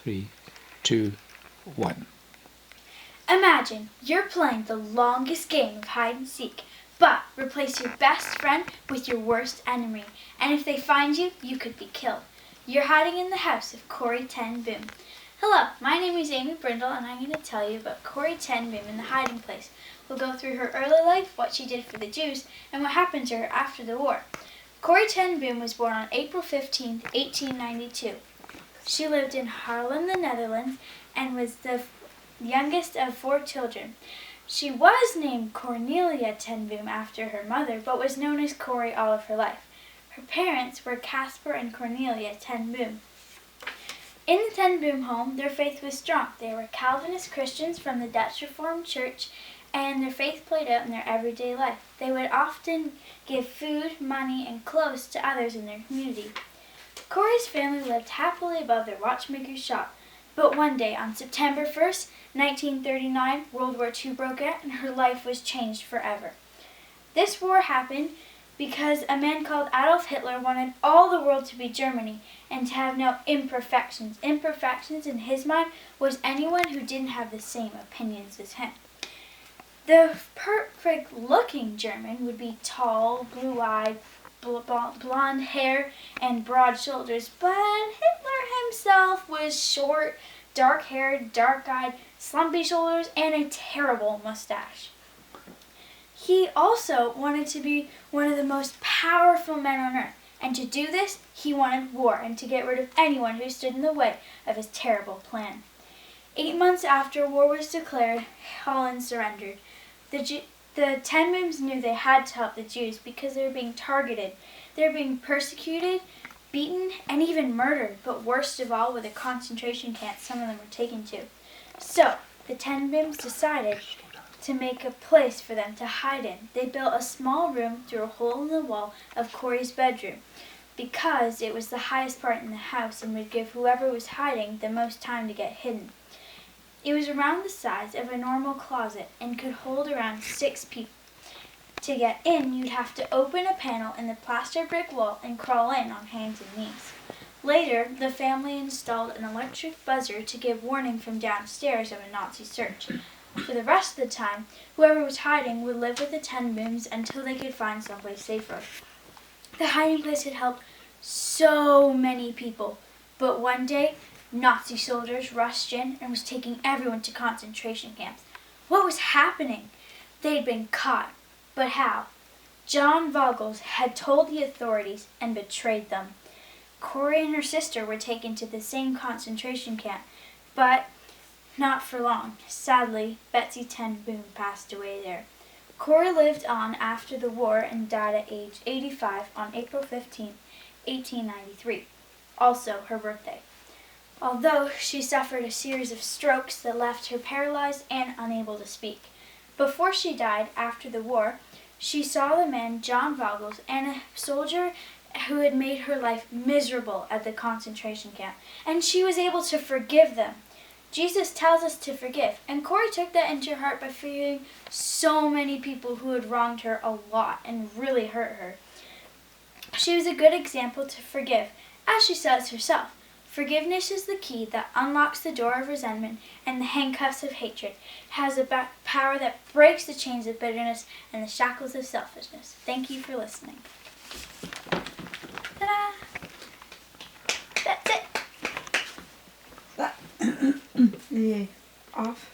3, 2, 1. Imagine you're playing the longest game of hide and seek, but replace your best friend with your worst enemy, and if they find you, you could be killed. You're hiding in the house of Corrie ten Boom. Hello, my name is Amie Brindle, and I'm going to tell you about Corrie ten Boom in the hiding place. We'll go through her early life, what she did for the Jews, and what happened to her after the war. Corrie ten Boom was born on April 15, 1892. She lived in Haarlem, the Netherlands, and was the youngest of 4 children. She was named Cornelia ten Boom after her mother, but was known as Corrie all of her life. Her parents were Caspar and Cornelia ten Boom. In the ten Boom home, their faith was strong. They were Calvinist Christians from the Dutch Reformed Church, and their faith played out in their everyday life. They would often give food, money, and clothes to others in their community. Corrie's family lived happily above their watchmaker's shop. But one day, on September 1st, 1939, World War II broke out and her life was changed forever. This war happened because a man called Adolf Hitler wanted all the world to be Germany and to have no imperfections. Imperfections in his mind was anyone who didn't have the same opinions as him. The perfect-looking German would be tall, blue-eyed, blonde hair, and broad shoulders, but Hitler himself was short, dark-haired, dark-eyed, slumpy shoulders, and a terrible mustache. He also wanted to be one of the most powerful men on earth, and to do this, he wanted war and to get rid of anyone who stood in the way of his terrible plan. 8 months after war was declared, Holland surrendered. The ten Booms knew they had to help the Jews because they were being targeted. They were being persecuted, beaten, and even murdered, but worst of all were the concentration camps some of them were taken to. So, the ten Booms decided to make a place for them to hide in. They built a small room through a hole in the wall of Corrie's bedroom because it was the highest part in the house and would give whoever was hiding the most time to get hidden. It was around the size of a normal closet and could hold around 6 people. To get in, you'd have to open a panel in the plaster brick wall and crawl in on hands and knees. Later, the family installed an electric buzzer to give warning from downstairs of a Nazi search. For the rest of the time, whoever was hiding would live with the ten Booms until they could find someplace safer. The hiding place had helped so many people, but one day, Nazi soldiers rushed in and was taking everyone to concentration camps. What was happening? They'd been caught. But how? John Vogels had told the authorities and betrayed them. Corrie and her sister were taken to the same concentration camp, but not for long. Sadly, Betsy ten Boom passed away there. Corrie lived on after the war and died at age 85 on April 15, 1893, also her birthday. Although she suffered a series of strokes that left her paralyzed and unable to speak. Before she died, after the war, she saw the man John Vogels and a soldier who had made her life miserable at the concentration camp, and she was able to forgive them. Jesus tells us to forgive, and Corrie took that into her heart by forgiving so many people who had wronged her a lot and really hurt her. She was a good example to forgive, as she says herself. Forgiveness is the key that unlocks the door of resentment and the handcuffs of hatred. It has a power that breaks the chains of bitterness and the shackles of selfishness. Thank you for listening. Ta-da! That's it. Yeah. Off.